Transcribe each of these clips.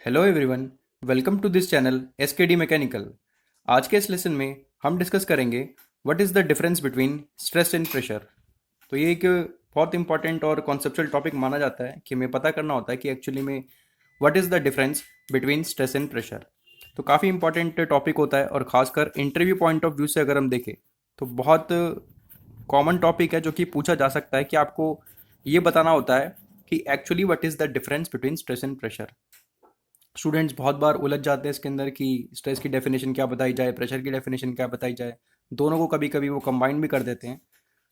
Hello everyone, welcome to this channel SKD mechanical. आज के इस लेसन में हम डिस्कस करेंगे what is the difference between stress and pressure. तो ये एक बहुत इंपॉर्टेंट और कॉन्सेप्चुअल टॉपिक माना जाता है कि हमें पता करना होता है कि एक्चुअली में what is the difference between stress and pressure. तो काफ़ी इंपॉर्टेंट टॉपिक होता है और ख़ासकर इंटरव्यू पॉइंट ऑफ व्यू से अगर हम देखें तो बहुत कॉमन टॉपिक है जो कि पूछा जा सकता है कि आपको ये बताना होता है कि actually what is the difference between stress and pressure. Students बहुत बार उलझ जाते हैं इसके अंदर कि स्ट्रेस की डेफिनेशन क्या बताई जाए, प्रेशर की डेफिनेशन क्या बताई जाए। दोनों को कभी कभी वो कंबाइन भी कर देते हैं।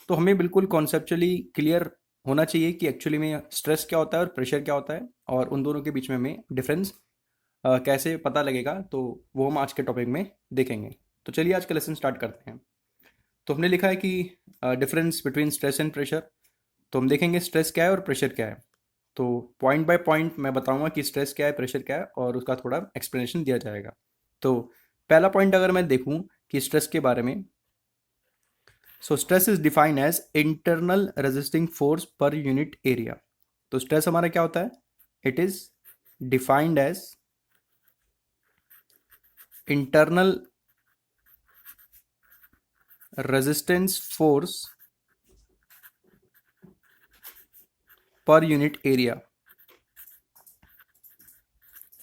तो हमें बिल्कुल कॉन्सेप्चुअली क्लियर होना चाहिए कि एक्चुअली में स्ट्रेस क्या होता है और प्रेशर क्या होता है, और उन दोनों के बीच में हमें डिफरेंस कैसे पता लगेगा, तो वो हम आज के टॉपिक में देखेंगे। तो चलिए आज का लेसन स्टार्ट करते हैं। तो हमने लिखा है कि difference between stress and pressure. तो हम देखेंगे स्ट्रेस क्या है और प्रेशर क्या है। तो पॉइंट बाय पॉइंट मैं बताऊंगा कि स्ट्रेस क्या है, प्रेशर क्या है, और उसका थोड़ा एक्सप्लेनेशन दिया जाएगा। तो पहला पॉइंट अगर मैं देखूं कि स्ट्रेस के बारे में, so stress is defined as internal resisting force per unit area. तो स्ट्रेस हमारा क्या होता है? It is defined as internal resistance force per unit area.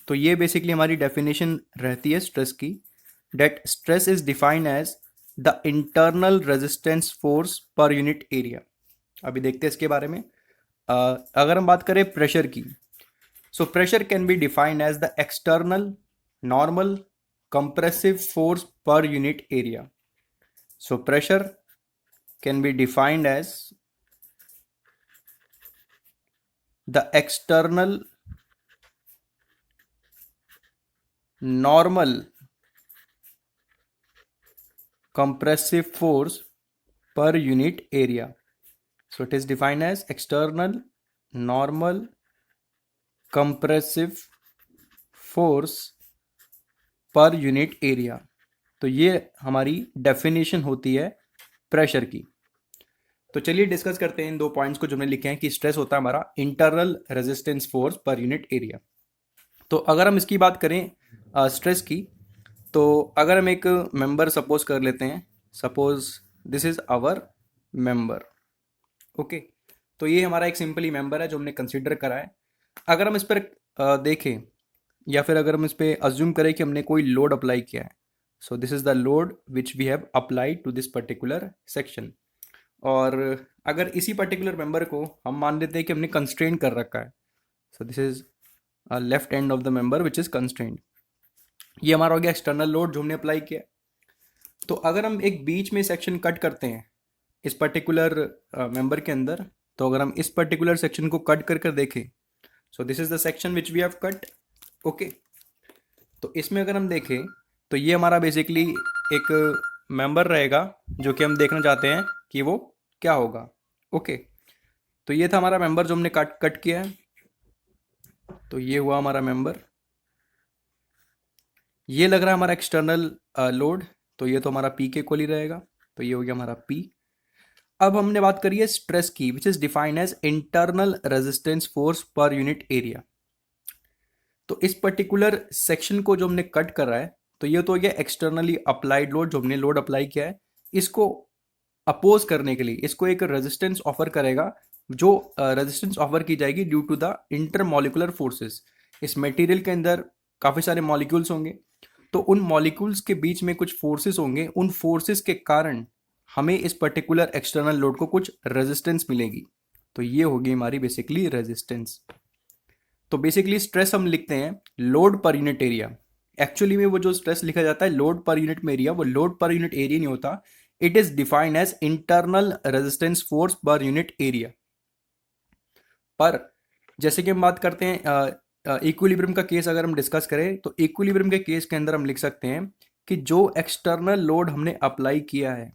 तो ये बेसिकली हमारी डेफिनेशन रहती है स्ट्रेस की, that stress is defined as the internal resistance force per unit area. अभी देखते हैं इसके बारे में। अगर हम बात करें प्रेशर की, so pressure can be defined as the external normal compressive force per unit area. So pressure can be defined as the external normal compressive force per unit area. So it is defined as external normal compressive force per unit area. तो ये हमारी definition होती है pressure की। तो चलिए discuss करते हैं इन दो पॉइंट्स को जो हमने लिखे हैं कि स्ट्रेस होता है हमारा internal resistance force per unit area. तो अगर हम इसकी बात करें स्ट्रेस की, तो अगर हम एक मेंबर सपोज कर लेते हैं, suppose this is our member. Okay, तो ये हमारा एक सिंपली मेंबर है जो हमने कंसीडर करा है। अगर हम इस पर देखें, या फिर अगर हम इस पर अज्यूम करें कि हमने कोई लोड अप्लाई किया है, so this is the load which we have applied to this particular section. और अगर इसी पर्टिकुलर मेंबर को हम मान लेते हैं कि हमने कंस्ट्रेन कर रखा है, so this is left end of the member which is constrained. ये हमारा हो गया एक्सटर्नल लोड जो हमने अप्लाई किया। तो अगर हम एक बीच में सेक्शन कट करते हैं इस पर्टिकुलर मेंबर के अंदर, तो अगर हम इस पर्टिकुलर सेक्शन को कट कर कर देखें, so this is the section which we have cut. Okay, तो इसमें अगर हम देखें तो ये हमारा बेसिकली एक मेंबर रहेगा जो कि हम देखना चाहते हैं कि वो क्या होगा। ओके, तो ये था हमारा मेंबर जो हमने कट कट किया है। तो ये हुआ हमारा मेंबर। ये लग रहा है हमारा एक्सटर्नल लोड, तो ये तो हमारा पी के इक्वल ही रहेगा। तो ये हो गया हमारा पी। अब हमने बात करी है स्ट्रेस की, which is defined as internal resistance force per unit area. तो इस पर्टिकुलर सेक्शन को जो हमने कट करा है, तो ये तो हो गया एक्सटर्नली अप्लाइड लोड, जो हमने लोड अप्लाई किया है। इसको अपोज करने के लिए इसको एक रेजिस्टेंस ऑफर करेगा, जो रेजिस्टेंस ऑफर की जाएगी due to the intermolecular forces. इस मटेरियल के अंदर काफ़ी सारे मॉलिक्यूल्स होंगे, तो उन मॉलिक्यूल्स के बीच में कुछ फोर्सेस होंगे। उन फोर्सेस के कारण हमें इस पर्टिकुलर एक्सटर्नल लोड को कुछ रेजिस्टेंस मिलेगी। तो ये होगी हमारी बेसिकली रेजिस्टेंस। तो बेसिकली स्ट्रेस हम लिखते हैं लोड पर यूनिट एरिया। एक्चुअली में वो जो स्ट्रेस लिखा जाता है लोड पर यूनिट में एरिया, वो लोड पर यूनिट एरिया नहीं होता। It is defined as internal resistance force per unit area. पर जैसे कि हम बात करते हैं इक्विलिब्रियम का केस अगर हम डिस्कस करें, तो इक्विलिब्रियम के केस के अंदर हम लिख सकते हैं कि जो एक्सटर्नल लोड हमने अप्लाई किया है,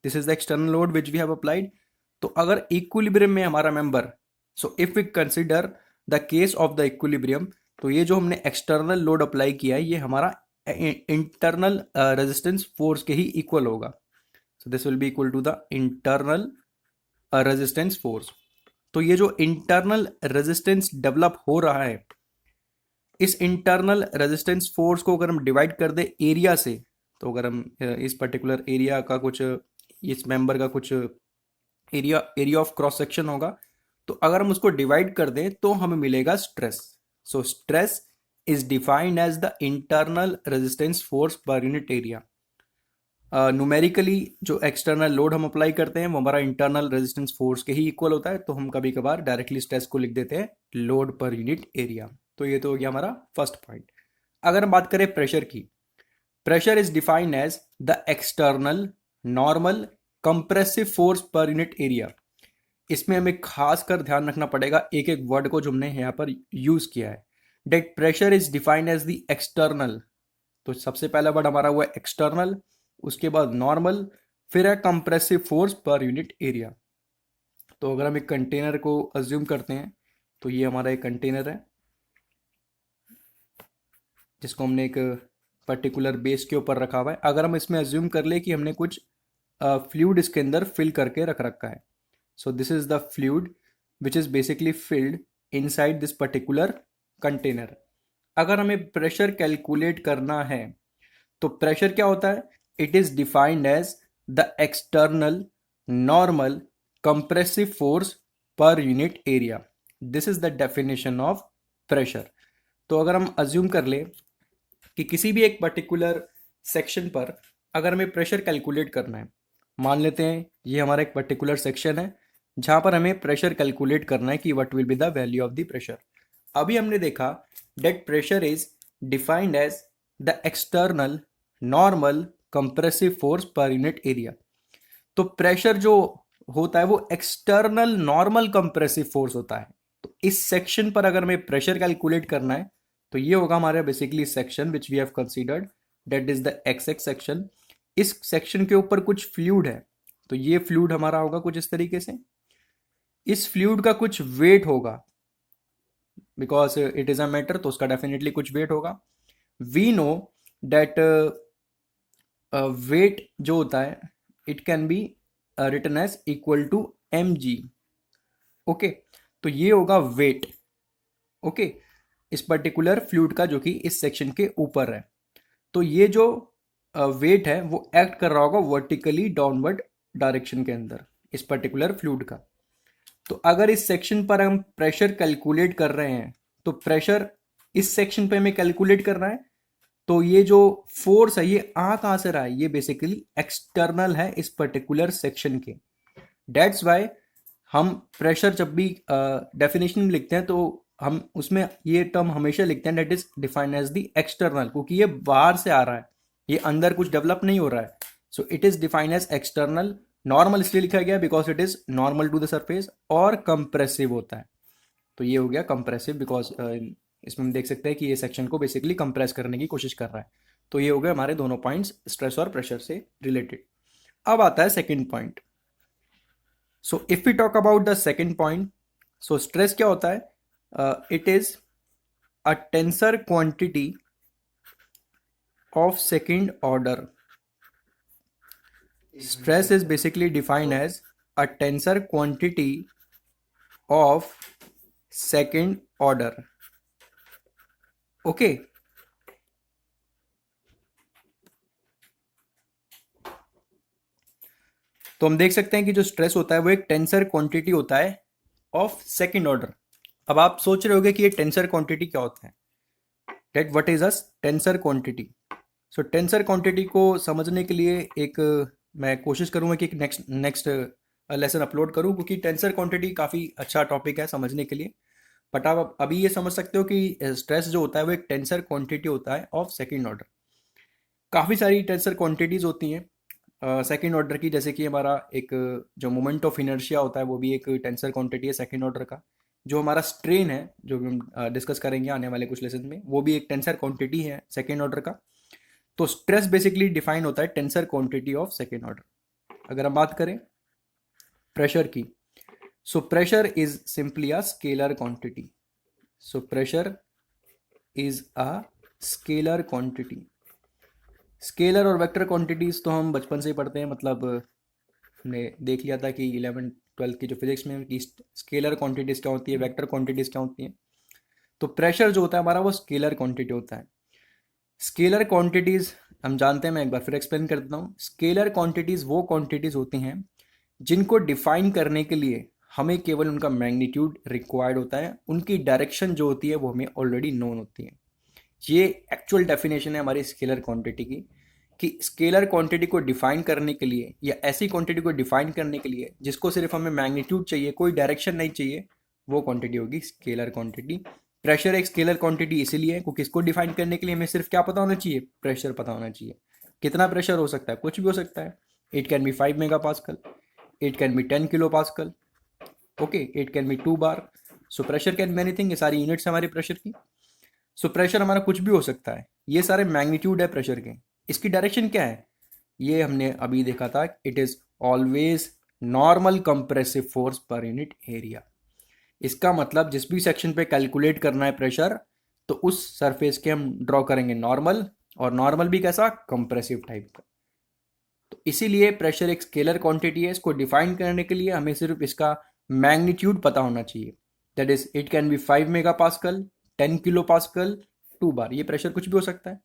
this is the external load which we have applied. तो अगर इक्विलिब्रियम में हमारा member, so if we consider the case of the equilibrium, तो ये जो हमने एक्सटर्नल लोड अप्लाई किया है ये हमारा इंटरनल रेजिस्टेंस फोर्स के ही इक्वल होगा। So this will be equal to the internal resistance force. तो ये जो इंटरनल रेजिस्टेंस डेवलप हो रहा है, इस इंटरनल रेजिस्टेंस फोर्स को अगर हम डिवाइड कर दे एरिया से, तो अगर हम इस पर्टिकुलर एरिया का कुछ, इस मेंबर का कुछ एरिया ऑफ क्रॉस सेक्शन होगा, तो अगर हम उसको डिवाइड कर दें तो हमें मिलेगा stress. So stress is defined as the internal resistance force per unit area. Numerically जो एक्सटर्नल लोड हम अप्लाई करते हैं वो हमारा इंटरनल रेजिस्टेंस फोर्स के ही इक्वल होता है, तो हम कभी कभार डायरेक्टली स्ट्रेस को लिख देते हैं लोड पर यूनिट एरिया. तो ये तो हो गया हमारा फर्स्ट पॉइंट. अगर हम बात करें प्रेशर की, pressure is defined as the external normal compressive force per unit area. इसमें हमें खास कर ध्यान रखना पड़ेगा एक एक वर्ड को जो हमने यहाँ पर यूज किया है. That pressure is defined as the external, तो सबसे पहला वर्ड हमारा हुआ एक्सटर्नल, उसके बाद नॉर्मल, फिर है compressive force per unit area. तो अगर हम एक कंटेनर को अज्यूम करते हैं, तो ये हमारा एक कंटेनर है जिसको हमने एक पर्टिकुलर बेस के ऊपर रखा हुआ है. अगर हम इसमें अज्यूम कर ले कि हमने कुछ फ्लूइड इसके अंदर फिल करके रख रखा है, so this is the fluid which is basically field inside this particular container. अगर हमें प्रेशर कैलकुलेट करना है तो प्रेशर क्या होता है? It is defined as the external normal compressive force per unit area. This is the definition of pressure. तो अगर हम अज्यूम कर ले कि किसी भी एक पर्टिकुलर सेक्शन पर अगर हमें प्रेशर कैलकुलेट करना है, मान लेते हैं ये हमारा एक पर्टिकुलर सेक्शन है जहां पर हमें प्रेशर कैलकुलेट करना है कि what will be the value of the pressure. अभी हमने देखा that pressure is defined as the external normal compressive force per unit area. तो प्रेशर जो होता है वो एक्सटर्नल नॉर्मल कंप्रेसिव फोर्स होता है. तो इस सेक्शन पर अगर हमें प्रेशर कैलकुलेट करना है तो ये होगा हमारा basically section which we have considered, that is the X X section. इस सेक्शन के ऊपर कुछ फ्लूइड है, तो ये फ्लूइड हमारा होगा कुछ इस तरीके से. इस फ्लूइड का कुछ वेट होगा, because it is a matter, तो उसका डेफिनेटली कुछ वेट होगा. वी नो दैट वेट जो होता है it can be written as equal to mg. Okay, तो ये होगा वेट. ओके, इस पर्टिकुलर फ्लूइड का जो कि इस सेक्शन के ऊपर है. तो ये जो वेट है वो एक्ट कर रहा होगा वर्टिकली डाउनवर्ड डायरेक्शन के अंदर इस पर्टिकुलर फ्लूइड का. तो अगर इस सेक्शन पर हम प्रेशर कैलकुलेट कर रहे हैं तो प्रेशर इस सेक्शन पे हमें कैलकुलेट करना है, तो ये जो फोर्स है ये आ कहां से रहा है? ये बेसिकली एक्सटर्नल है इस पर्टिकुलर सेक्शन के. डेट्स वाई हम प्रेशर जब भी डेफिनेशन में लिखते हैं तो हम उसमें ये टर्म हमेशा लिखते हैं that is defined as the external, क्योंकि ये बाहर से आ रहा है, ये अंदर कुछ डेवलप नहीं हो रहा है. So it is defined as external. Normal इसलिए लिखा गया because it is normal to the surface, और कंप्रेसिव होता है. तो ये हो गया कंप्रेसिव, बिकॉज इसमें हम देख सकते हैं कि ये सेक्शन को बेसिकली कंप्रेस करने की कोशिश कर रहा है. तो ये हो गए हमारे दोनों पॉइंट्स स्ट्रेस और प्रेशर से रिलेटेड. अब आता है second point. So if we talk about the second point, so stress क्या होता है? It is a tensor quantity of second order. Stress is basically defined as a tensor quantity of second order. Okay. तो हम देख सकते हैं कि जो स्ट्रेस होता है वो एक टेंसर क्वांटिटी होता है ऑफ सेकेंड ऑर्डर. अब आप सोच रहे होगे कि ये टेंसर क्वांटिटी क्या होता है? That what is a tensor quantity? So tensor quantity को समझने के लिए एक मैं कोशिश करूंगा कि एक नेक्स्ट लेसन अपलोड करूं, क्योंकि टेंसर क्वांटिटी काफ़ी अच्छा टॉपिक है समझने के लिए. बट आप अभी ये समझ सकते हो कि स्ट्रेस जो होता है वो एक टेंसर क्वांटिटी होता है ऑफ सेकेंड ऑर्डर. काफ़ी सारी टेंसर क्वांटिटीज़ होती हैं सेकेंड ऑर्डर की, जैसे कि हमारा एक जो मोमेंट ऑफ इनर्शिया होता है वो भी एक टेंसर क्वांटिटी है सेकेंड ऑर्डर का. जो हमारा स्ट्रेन है जो भी हम डिस्कस करेंगे आने वाले कुछ लेसन में, वो भी एक टेंसर क्वांटिटी है सेकेंड ऑर्डर का. तो स्ट्रेस बेसिकली डिफाइन होता है tensor quantity of second order. अगर हम बात करें प्रेशर की, so pressure is simply a scalar quantity. So pressure is a scalar quantity. Scalar और वेक्टर क्वांटिटीज तो हम बचपन से ही पढ़ते हैं, मतलब हमने देख लिया था कि 11th 12th की जो फिजिक्स में कि स्केलर क्वांटिटीज क्या होती है, वेक्टर क्वांटिटीज क्या होती हैं. तो प्रेशर जो होता है हमारा वो स्केलर क्वांटिटी होता है। स्केलर क्वांटिटीज हम जानते हैं, मैं एक बार फिर एक्सप्लेन कर देता हूँ। स्केलर क्वांटिटीज वो क्वांटिटीज होती हैं जिनको डिफाइन करने के लिए हमें केवल उनका मैग्नीट्यूड रिक्वायर्ड होता है, उनकी डायरेक्शन जो होती है वो हमें ऑलरेडी नोन होती है। ये एक्चुअल डेफिनेशन है हमारी स्केलर क्वांटिटी की, कि स्केलर क्वांटिटी को डिफाइन करने के लिए या ऐसी क्वांटिटी को डिफाइन करने के लिए जिसको सिर्फ हमें मैग्नीट्यूड चाहिए, कोई डायरेक्शन नहीं चाहिए, वो क्वांटिटी होगी स्केलर क्वांटिटी। प्रेशर एक स्केलर क्वांटिटी इसीलिए है क्योंकि इसको डिफाइन करने के लिए हमें सिर्फ क्या पता होना चाहिए, प्रेशर पता होना चाहिए। कितना प्रेशर हो सकता है, कुछ भी हो सकता है। It can be 5 mega pascal, it can B 10 kilo pascal, okay, it can B 2 bar. So pressure can be anything, ये सारी यूनिट्स हमारे प्रेशर की। सो प्रेशर हमारा कुछ भी हो सकता है, ये सारे मैग्नीट्यूड है प्रेशर के। इसकी डायरेक्शन क्या है, ये हमने अभी देखा था, it is always normal compressive force per unit area. इसका मतलब जिस भी सेक्शन पे कैलकुलेट करना है प्रेशर, तो उस सरफेस के हम ड्रॉ करेंगे नॉर्मल, और नॉर्मल भी कैसा, कंप्रेसिव टाइप का। तो इसीलिए प्रेशर एक स्केलर क्वांटिटी है, इसको डिफाइन करने के लिए हमें सिर्फ इसका मैग्नीट्यूड पता होना चाहिए। That is it can be 5 mega pascal, 10 kilo pascal, 2 बार। ये प्रेशर कुछ भी हो सकता है,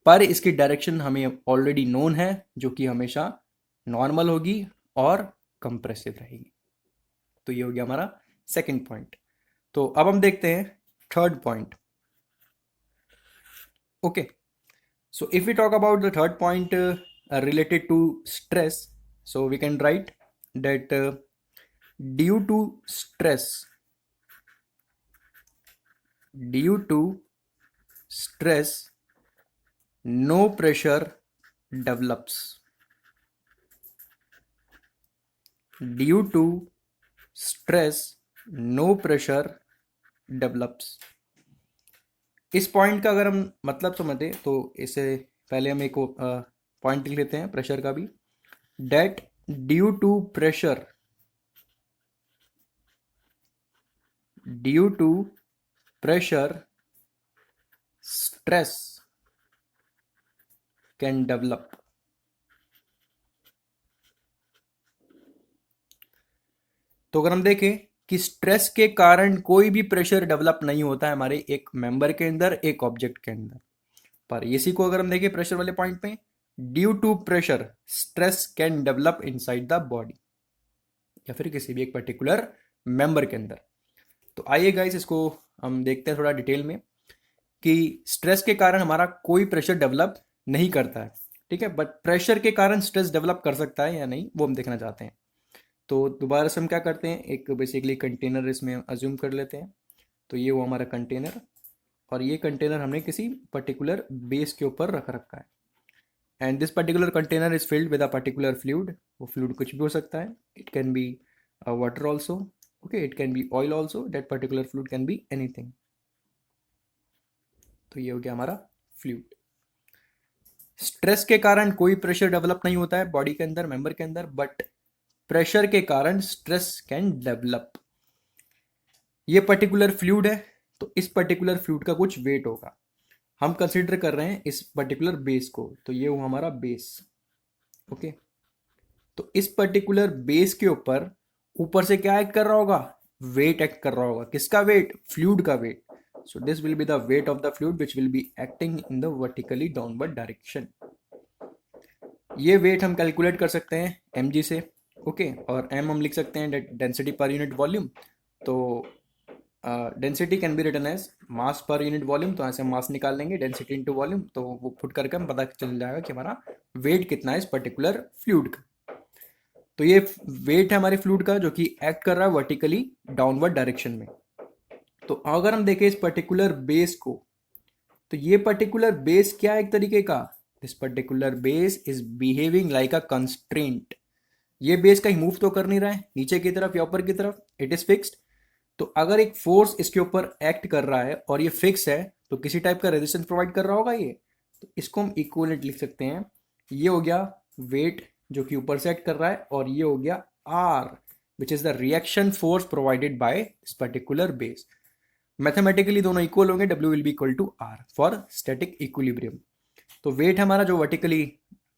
पर इसकी डायरेक्शन हमें ऑलरेडी नोन है, जो कि हमेशा नॉर्मल होगी और कंप्रेसिव रहेगी। तो ये हो गया हमारा सेकंड पॉइंट। तो अब हम देखते हैं third point. Okay, so if we talk about the third point related to stress, so we can write that due to stress, due to stress no pressure develops, due to stress no pressure develops। इस point का अगर हम मतलब समझें तो इसे पहले हम एक पॉइंट लिख लेते हैं प्रेशर का भी, that due to pressure, due to pressure stress can develop. तो अगर हम देखें कि स्ट्रेस के कारण कोई भी प्रेशर डेवलप नहीं होता है हमारे एक मेंबर के अंदर, एक ऑब्जेक्ट के अंदर, पर इसी को अगर हम देखें प्रेशर वाले पॉइंट पे, due to pressure stress can develop inside the body, या फिर किसी भी एक पर्टिकुलर मेंबर के अंदर। तो आइए गाइस इसको हम देखते हैं थोड़ा डिटेल में, कि स्ट्रेस के कारण हमारा कोई प्रेशर डेवलप नहीं करता है, ठीक है, बट प्रेशर के कारण स्ट्रेस डेवलप कर सकता है या नहीं, वो हम देखना चाहते हैं। तो दोबारा से हम क्या करते हैं, एक बेसिकली कंटेनर इसमें अज्यूम कर लेते हैं। तो ये वो हमारा कंटेनर, और ये कंटेनर हमने किसी पर्टिकुलर बेस के ऊपर रख रखा है, and this particular container is filled with a particular fluid. वो फ्लूइड कुछ भी हो सकता है, it can B water also, okay, it can B oil also, that particular fluid can be anything. तो ये हो गया हमारा फ्लूइड। स्ट्रेस के कारण कोई प्रेशर डेवलप नहीं होता है बॉडी के अंदर, मेंबर के अंदर, बट प्रेशर के कारण स्ट्रेस कैन डेवलप। ये पर्टिकुलर फ्लूइड है, तो इस पर्टिकुलर फ्लूइड का कुछ वेट होगा। हम कंसीडर कर रहे हैं इस पर्टिकुलर बेस को, तो ये हुआ हमारा बेस, ओके। तो इस पर्टिकुलर बेस के ऊपर ऊपर से क्या एक्ट कर रहा होगा, वेट एक्ट कर रहा होगा। किसका वेट, फ्लूइड का weight. So this will be the weight of the fluid which will be acting in the vertically downward direction. ये वेट हम कैलकुलेट कर सकते हैं mg से, ओके, और m हम लिख सकते हैं डेंसिटी पर यूनिट वॉल्यूम। तो density can be written as mass per unit volume, तो ऐसे मास निकाल लेंगे, डेंसिटी इनटू वॉल्यूम, तो वो पुट करके हम पता चल जाएगा कि हमारा वेट कितना है इस पर्टिकुलर फ्लूइड का। तो ये वेट है हमारे फ्लूइड का, जो कि एक्ट कर रहा है वर्टिकली डाउनवर्ड डायरेक्शन में। तो अगर हम देखें इस पर्टिकुलर बेस को, तो ये पर्टिकुलर बेस क्या है एक तरीके का, this particular base is behaving like a constraint. ये बेस कहीं मूव तो कर नहीं रहा है नीचे की तरफ या ऊपर की तरफ, इट इज फिक्स्ड। तो अगर एक फोर्स इसके ऊपर एक्ट कर रहा है और ये फिक्स है, तो किसी टाइप का रेजिस्टेंस प्रोवाइड कर रहा होगा ये, तो इसको हम इक्विवेलेंट लिख सकते हैं। ये हो गया वेट जो कि ऊपर से एक्ट कर रहा है, और ये हो गया R which is the reaction force provided by this particular base. Mathematically दोनों इक्वल होंगे, W will be equal to R for static equilibrium. तो वेट हमारा जो वर्टिकली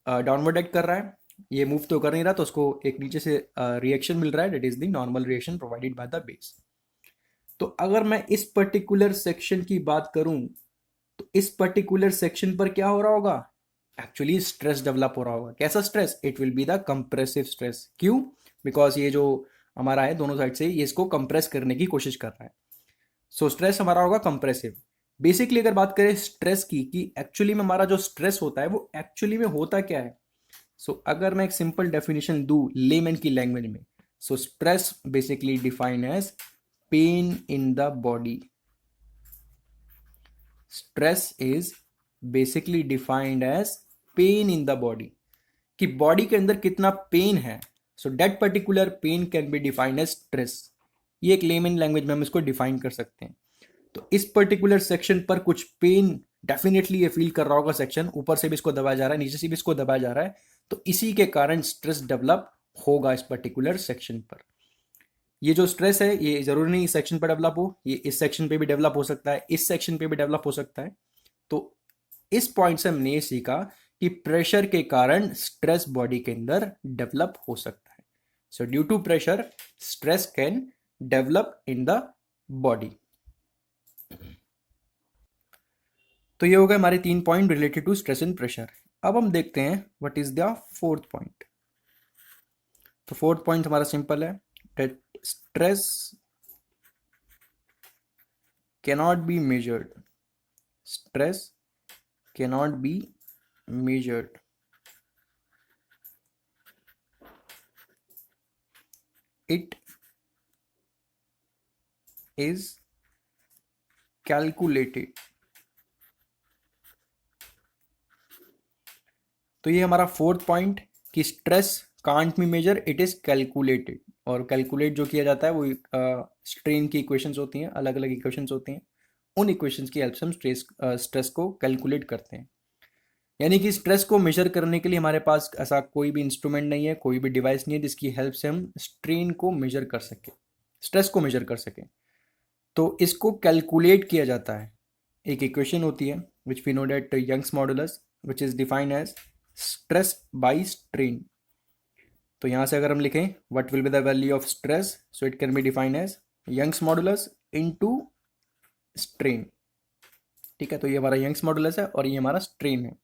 डाउनवर्ड एक्ट कर रहा है, ये मूव तो कर नहीं रहा, तो उसको एक नीचे से रिएक्शन मिल रहा है, that is the normal reaction provided by the base. तो अगर मैं इस पर्टिकुलर सेक्शन की बात करूं तो इस पर्टिकुलर सेक्शन पर क्या हो रहा होगा, एक्चुअली स्ट्रेस डेवलप हो रहा होगा। कैसा stress? It will be the compressive stress. क्यों? बिकॉज ये जो हमारा है दोनों साइड से ये इसको कंप्रेस करने की कोशिश कर रहा है। सो स्ट्रेस हमारा होगा कंप्रेसिव। बेसिकली अगर बात करें स्ट्रेस की कि एक्चुअली में हमारा जो स्ट्रेस होता है वो एक्चुअली में होता क्या है, अगर मैं एक सिंपल डेफिनेशन दूं लेमैन की लैंग्वेज में, stress basically define as pain in the body. Stress is basically defined as pain in the body, कि बॉडी के अंदर कितना पेन है। That particular pain can be defined as stress. ये एक लेमन लैंग्वेज में हम इसको डिफाइन कर सकते हैं। तो इस पर्टिकुलर सेक्शन पर कुछ पेन डेफिनेटली ये फील कर रहा होगा सेक्शन, ऊपर से भी इसको दबाया जा रहा है, नीचे से भी इसको दबाया जा रहा है, तो इसी के कारण स्ट्रेस डेवलप होगा इस पर्टिकुलर सेक्शन पर। ये जो स्ट्रेस है ये जरूरी नहीं इस सेक्शन पर डेवलप हो, ये इस सेक्शन पे भी डेवलप हो सकता है, इस सेक्शन पे भी डेवलप हो सकता है। तो इस पॉइंट से हमने ये सीखा कि प्रेशर के कारण स्ट्रेस बॉडी के अंदर डेवलप हो सकता है। So due to pressure stress can develop in the body. तो ये हो गए हमारे 3 point related to stress and pressure. अब हम देखते हैं what is the fourth point. तो फोर्थ पॉइंट हमारा सिंपल है, that stress cannot be measured. Stress cannot be measured. It is calculated. तो ये हमारा फोर्थ पॉइंट कि stress can't be measure, it is calculated. और कैलकुलेट जो किया जाता है वो स्ट्रेन की इक्वेशंस होती हैं, अलग अलग इक्वेशंस होती हैं, उन इक्वेशंस की हेल्प से हम स्ट्रेस को कैलकुलेट करते हैं। यानी कि स्ट्रेस को मेजर करने के लिए हमारे पास ऐसा कोई भी इंस्ट्रूमेंट नहीं है, कोई भी डिवाइस नहीं है जिसकी हेल्प से हम स्ट्रेन को मेजर कर सके, स्ट्रेस को मेजर कर सके। तो इसको कैलकुलेट किया जाता है। एक इक्वेशन होती है which we know that Young's modulus which is defined as stress by strain. तो यहाँ से अगर हम लिखें what will be the value of stress, so it can be defined as Young's modulus into strain. ठीक है, तो ये हमारा यंग्स मॉडुलस है और ये हमारा स्ट्रेन है।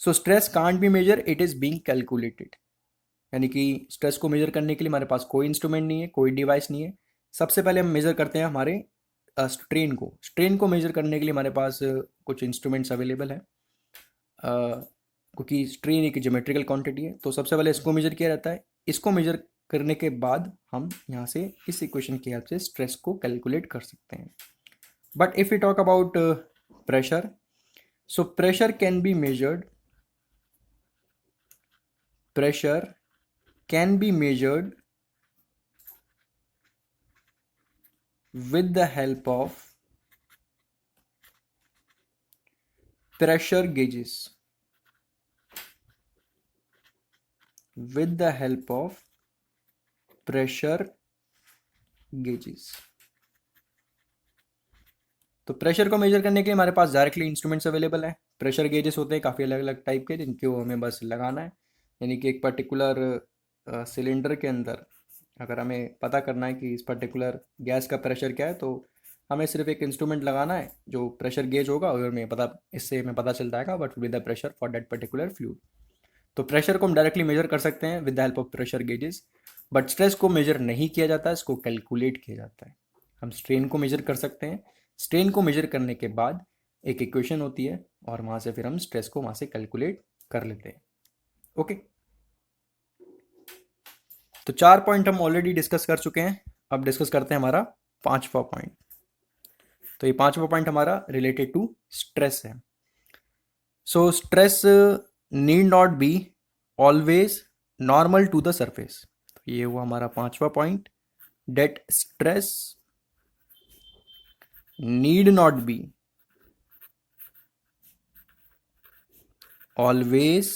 So stress can't be measure, it is being calculated. यानी कि स्ट्रेस को मेजर करने के लिए हमारे पास कोई इंस्ट्रूमेंट नहीं है, कोई डिवाइस नहीं है। सबसे पहले हम मेजर करते हैं हमारे स्ट्रेन को। स्ट्रेन को मेजर करने के लिए हमारे पास कुछ इंस्ट्रूमेंट्स अवेलेबल है, क्योंकि स्ट्रेन एक ज्योमेट्रिकल क्वांटिटी है। तो सबसे पहले इसको मेजर किया जाता है। इसको मेजर करने के बाद हम यहाँ से इस इक्वेशन की हेल्प से स्ट्रेस को कैलकुलेट कर सकते हैं। But if you talk about pressure, so pressure can be measured, pressure can be measured with the help of pressure gauges. With the help of pressure gauges. तो pressure को major करने के लिए हमारे पास डायरेक्टली इंस्ट्रूमेंट्स अवेलेबल है। Pressure gauges होते हैं काफ़ी अलग अलग टाइप के, जिनको हमें बस लगाना है। यानी कि एक पर्टिकुलर सिलेंडर के अंदर अगर हमें पता करना है कि इस पर्टिकुलर गैस का प्रेशर क्या है, तो हमें सिर्फ एक इंस्ट्रूमेंट लगाना है जो प्रेशर गेज होगा, और इससे हमें पता चल जाएगा what will be the pressure for that particular fluid. तो प्रेशर को हम डायरेक्टली मेजर कर सकते हैं with the help of pressure gauges. But stress को मेजर नहीं किया जाता है, इसको कैलकुलेट किया जाता है। हम स्ट्रेन को मेजर कर सकते हैं। स्ट्रेन को मेजर करने के बाद एक इक्वेशन होती है और वहाँ से फिर हम स्ट्रेस को वहाँ से कैलकुलेट कर लेते हैं। ओके, तो 4 पॉइंट हम ऑलरेडी डिस्कस कर चुके हैं। अब डिस्कस करते हैं हमारा 5वां पॉइंट। तो ये 5वां पॉइंट हमारा रिलेटेड टू स्ट्रेस है। So stress need not be always normal to the surface. तो ये हुआ हमारा 5वां point, that stress need not be always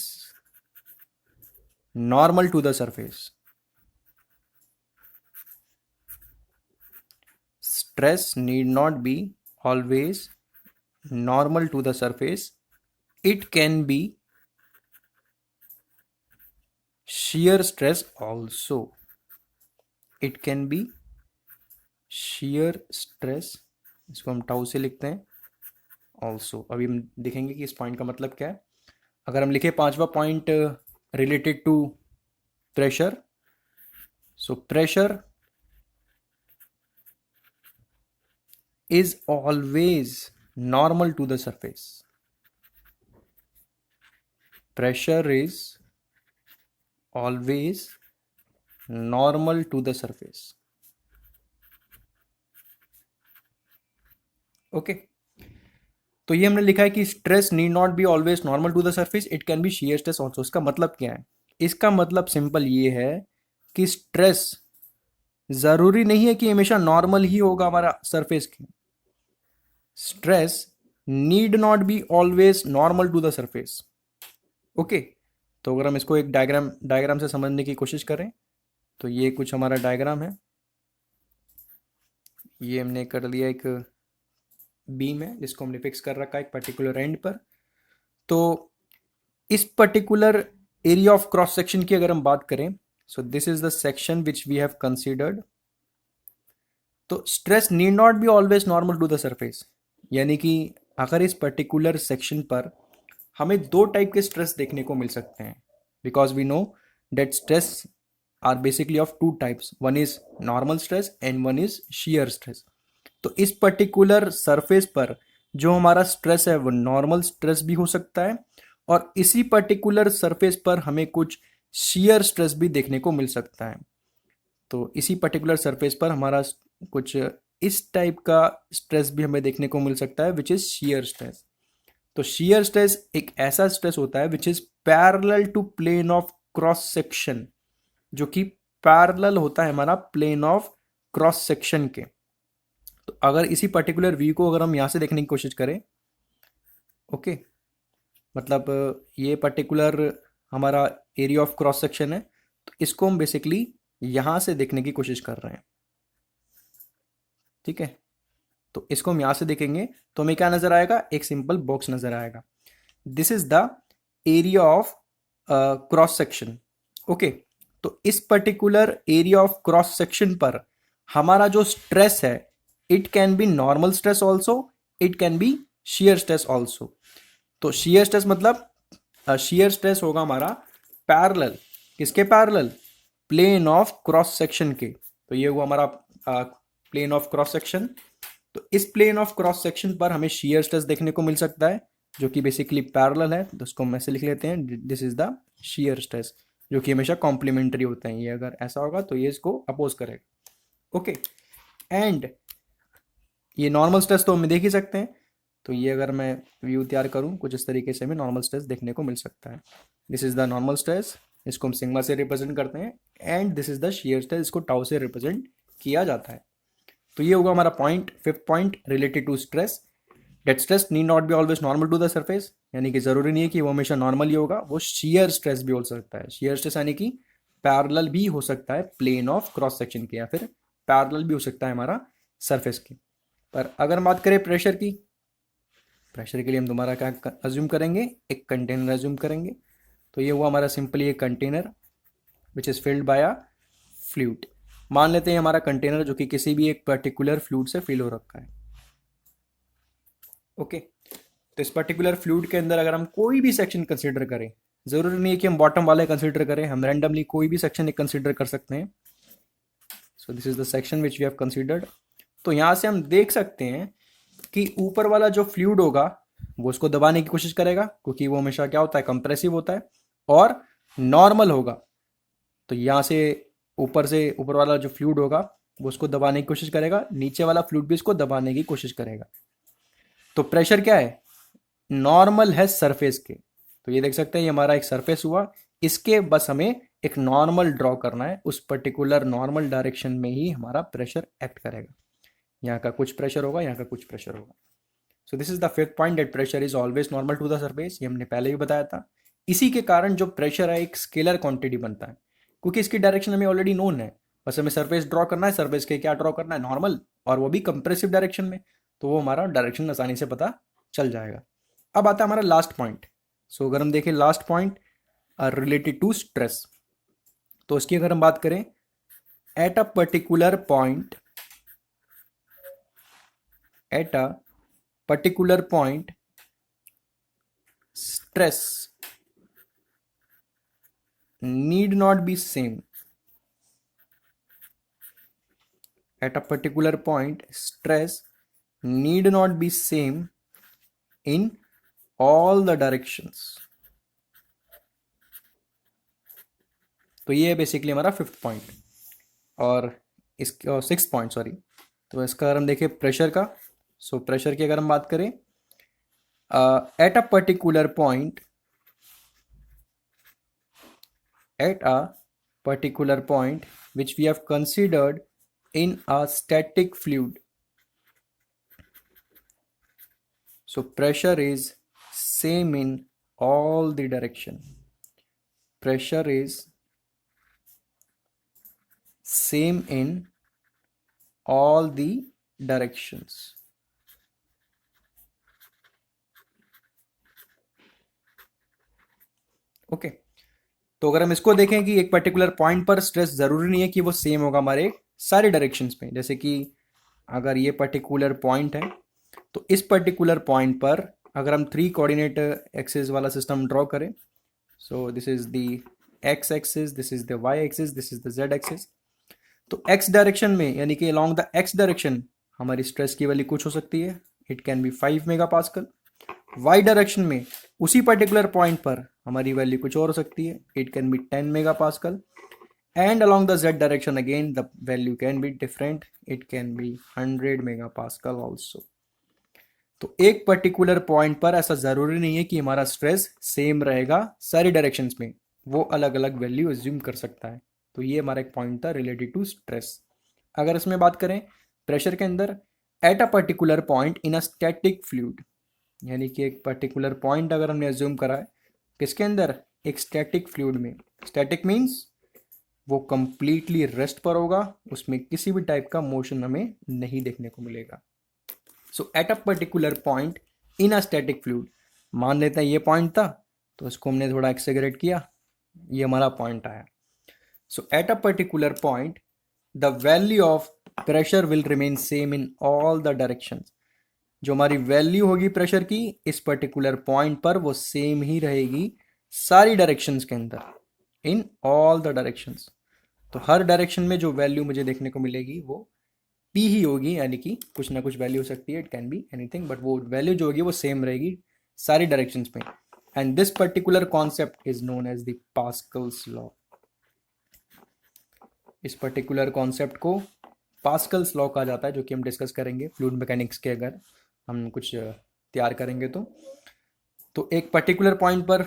normal to the surface. Stress need not be always normal to the surface. It can be shear stress also. It can be shear stress, इसको हम tau से लिखते हैं also. अभी हम देखेंगे कि इस पॉइंट का मतलब क्या है। अगर हम लिखे पांचवा point related to pressure, so pressure is always normal to the surface. Pressure is always normal to the surface. Okay तो ये हमने लिखा है कि stress need not be always normal to the surface, it can be shear stress also. इसका मतलब क्या है? इसका मतलब सिंपल ये है कि स्ट्रेस जरूरी नहीं है कि हमेशा नॉर्मल ही होगा हमारा सरफेस के। Stress need not be always normal to the surface. Okay तो अगर हम इसको एक डायग्राम से समझने की कोशिश करें तो ये कुछ हमारा डायग्राम है। ये हमने कर लिया, एक बीम है जिसको हमने फिक्स कर रखा है एक पर्टिकुलर एंड पर। तो इस particular area of cross section की अगर हम बात करें, so this is the section which we have considered. तो stress need not be always normal to the surface, यानी कि अगर इस पर्टिकुलर सेक्शन पर हमें दो टाइप के स्ट्रेस देखने को मिल सकते हैं, because we know that stress are basically of two types, one is normal stress and one is shear stress. तो इस पर्टिकुलर सरफेस पर जो हमारा स्ट्रेस है वो नॉर्मल स्ट्रेस भी हो सकता है, और इसी पर्टिकुलर सरफेस पर हमें कुछ शीयर स्ट्रेस भी देखने को मिल सकता है। तो इसी पर्टिकुलर सरफेस पर हमारा कुछ इस टाइप का स्ट्रेस भी हमें देखने को मिल सकता है विच इज शीयर स्ट्रेस। तो शीयर स्ट्रेस एक ऐसा स्ट्रेस होता है which is parallel to plane of cross section, जो कि पैरेलल होता है हमारा प्लेन ऑफ क्रॉस सेक्शन के। तो अगर इसी पर्टिकुलर व्यू को अगर हम यहां से देखने की कोशिश करें, ओके मतलब ये पर्टिकुलर हमारा एरिया ऑफ क्रॉस सेक्शन है, तो इसको हम बेसिकली यहां से देखने की कोशिश कर रहे हैं। ठीक है तो इसको हम यहां से देखेंगे तो हमें क्या नजर आएगा? एक सिंपल बॉक्स नजर आएगा। This is the area of cross section. Okay तो इस particular area of cross section पर हमारा जो स्ट्रेस है, it can be normal stress also, it can be shear stress also. तो शीयर स्ट्रेस मतलब शीयर स्ट्रेस होगा हमारा पैरेलल, किसके parallel? Plane of cross section के। तो ये हुआ हमारा प्लेन ऑफ क्रॉस सेक्शन। तो इस प्लेन ऑफ क्रॉस सेक्शन पर हमें शीयर स्ट्रेस देखने को मिल सकता है जो कि बेसिकली पैरेलल है, तो उसको हम ऐसे लिख लेते हैं, this is the shear stress, जो कि हमेशा कॉम्प्लीमेंट्री होते हैं। ये अगर ऐसा होगा तो ये इसको अपोज करेगा। ओके एंड ये नॉर्मल स्ट्रेस तो हम देख ही सकते हैं। तो ये अगर मैं व्यू तैयार करूं कुछ इस तरीके से हमें नॉर्मल स्ट्रेस देखने को मिल सकता है। This is the normal stress, इसको हम सिग्मा से रिप्रेजेंट करते हैं, and this is the shear stress, इसको टाउ से रिप्रेजेंट किया जाता है। तो ये होगा हमारा point, fifth point related to stress, that stress need not be always normal to the surface, यानी कि जरूरी नहीं है कि वो हमेशा नॉर्मल ही होगा, वो शीयर स्ट्रेस भी हो सकता है। शीयर स्ट्रेस यानी कि पैरेलल भी हो सकता है प्लेन ऑफ क्रॉस सेक्शन के, या फिर पैरेलल भी हो सकता है हमारा सरफेस के। पर अगर हम बात करें प्रेशर की, प्रेशर के लिए हम दोबारा क्या अज्यूम करेंगे? एक कंटेनर अज्यूम करेंगे। तो ये हुआ हमारा सिंपली एक container which is filled by a fluid. मान लेते हैं हमारा कंटेनर जो कि किसी भी एक पर्टिकुलर फ्लूइड से फिल हो रखा है। ओके तो इस पर्टिकुलर फ्लूइड के अंदर अगर हम कोई भी सेक्शन कंसीडर करें, जरूरी नहीं है कि हम बॉटम वाले कंसीडर करें, हम रैंडमली कोई भी सेक्शन कंसीडर कर सकते हैं। So this is the section which we have considered. तो यहां से हम देख सकते हैं कि ऊपर वाला जो फ्लूइड होगा वो उसको दबाने की कोशिश करेगा, क्योंकि वो हमेशा क्या होता है? कंप्रेसिव होता है, और नॉर्मल होगा। तो यहां से ऊपर वाला जो फ्लूइड होगा वो उसको दबाने की कोशिश करेगा, नीचे वाला फ्लूइड भी इसको दबाने की कोशिश करेगा। तो प्रेशर क्या है? नॉर्मल है सरफेस के। तो ये देख सकते हैं ये हमारा एक सरफेस हुआ, इसके बस हमें एक नॉर्मल ड्रॉ करना है, उस पर्टिकुलर नॉर्मल डायरेक्शन में ही हमारा प्रेशर एक्ट करेगा। यहाँ का कुछ प्रेशर होगा, यहाँ का कुछ प्रेशर होगा। So this is the fifth point, that pressure is always normal to the surface. ये हमने पहले भी बताया था। इसी के कारण जो प्रेशर है एक स्केलर क्वांटिटी बनता है, क्योंकि इसकी डायरेक्शन हमें ऑलरेडी नोन है, बस हमें सरफेस ड्रॉ करना है, सरफेस के क्या ड्रॉ करना है? नॉर्मल, और वो भी कंप्रेसिव डायरेक्शन में, तो वो हमारा डायरेक्शन आसानी से पता चल जाएगा। अब आता है हमारा लास्ट पॉइंट। सो अगर हम देखें last point related to stress, तो इसकी अगर हम बात करें, at a particular point at a particular point stress need not be same. At a particular point stress need not be same in all the directions. तो ये है basically हमारा फिफ्थ पॉइंट। और इसका सिक्स पॉइंट, सॉरी। तो इसका अगर हम देखें प्रेशर का, सो प्रेशर की अगर हम बात करें, at a particular point, at a particular point which we have considered in a static fluid, so pressure is same in all the direction. Pressure is same in all the directions. Okay तो अगर हम इसको देखें कि एक particular point पर stress ज़रूरी नहीं है कि वो सेम होगा हमारे सारे डायरेक्शंस में। जैसे कि अगर ये पर्टिकुलर पॉइंट है तो इस पर्टिकुलर पॉइंट पर अगर हम 3 कोऑर्डिनेट एक्सिस वाला सिस्टम ड्रॉ करें, so this is the X axis, this is the Y axis, this is the Z axis. तो एक्स डायरेक्शन में यानी कि अलोंग द एक्स डायरेक्शन हमारी स्ट्रेस की वैल्यू कुछ हो सकती है, it can be 5 mega pascal. Y direction में उसी पर्टिकुलर पॉइंट पर हमारी वैल्यू कुछ और हो सकती है, it can B 10 mega pascal. And along the z direction again the value can be different, it can be 100 mega pascal also. तो एक पर्टिकुलर पॉइंट पर ऐसा ज़रूरी नहीं है कि हमारा स्ट्रेस सेम रहेगा सारी डायरेक्शंस में, वो अलग अलग वैल्यू एज्यूम कर सकता है। तो ये हमारा एक पॉइंट था रिलेटेड टू स्ट्रेस। अगर इसमें बात करें प्रेशर के अंदर, eight a particular point in a static fluid, यानी कि एक पर्टिकुलर पॉइंट अगर हमने एज्यूम करा है किसके अंदर, एक स्टैटिक फ्लूइड में। स्टैटिक मीन्स वो कंप्लीटली रेस्ट पर होगा, उसमें किसी भी टाइप का मोशन हमें नहीं देखने को मिलेगा। So at a particular point in a static fluid, मान लेते हैं ये पॉइंट था तो इसको हमने थोड़ा एक्सेगरेट किया, ये हमारा पॉइंट आया। So at a particular point the value of pressure will remain same in all the directions. जो हमारी वैल्यू होगी प्रेशर की इस पर्टिकुलर पॉइंट पर वो सेम ही रहेगी सारी डायरेक्शंस के अंदर, इन ऑल द डायरेक्शंस। तो हर डायरेक्शन में जो वैल्यू मुझे देखने को मिलेगी वो पी ही होगी, यानी कि कुछ ना कुछ वैल्यू हो सकती है, it can be anything, but वो वैल्यू जो होगी वो सेम रहेगी सारी डायरेक्शंस में। And this particular concept is known as the Pascal's law. इस पर्टिकुलर कॉन्सेप्ट को पास्कल्स लॉ कहा जाता है, जो कि हम डिस्कस करेंगे फ्लूइड मैकेनिक्स के अगर हम कुछ तैयार करेंगे तो एक पर्टिकुलर पॉइंट पर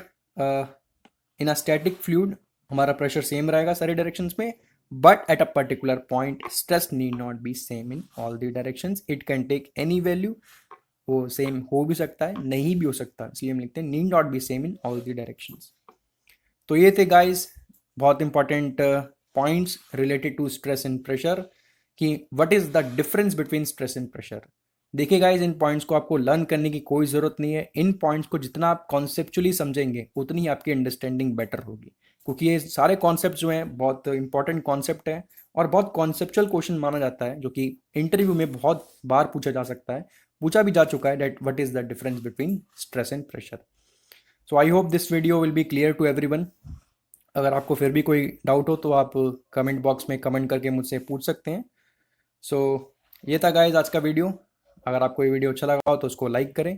इन अ स्टैटिक फ्लूइड हमारा प्रेशर सेम रहेगा सारी डायरेक्शंस में, but at a particular point stress need not be same in all the directions, it can take any value. वो सेम हो भी सकता है, नहीं भी हो सकता, इसलिए हम लिखते हैं need not be same in all the directions. तो ये थे गाइस बहुत important points related to stress and pressure, कि what is the difference between stress and pressure. देखिए गाइस, इन पॉइंट्स को आपको लर्न करने की कोई ज़रूरत नहीं है। इन पॉइंट्स को जितना आप कॉन्सेप्चुअली समझेंगे उतनी ही आपकी अंडरस्टैंडिंग बेटर होगी, क्योंकि ये सारे कॉन्सेप्ट जो हैं बहुत इंपॉर्टेंट कॉन्सेप्ट हैं और बहुत कॉन्सेप्चुअल क्वेश्चन माना जाता है, जो कि इंटरव्यू में बहुत बार पूछा जा सकता है, पूछा भी जा चुका है, that what is the difference between stress and pressure. So I hope this video will be clear to everyone. अगर आपको फिर भी कोई डाउट हो तो आप कमेंट बॉक्स में कमेंट करके मुझसे पूछ सकते हैं। सो ये था गाइज आज का वीडियो। अगर आपको ये वीडियो अच्छा लगा हो तो उसको लाइक करें,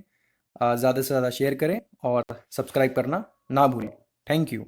ज़्यादा से ज़्यादा शेयर करें और सब्सक्राइब करना ना भूलें। Thank you.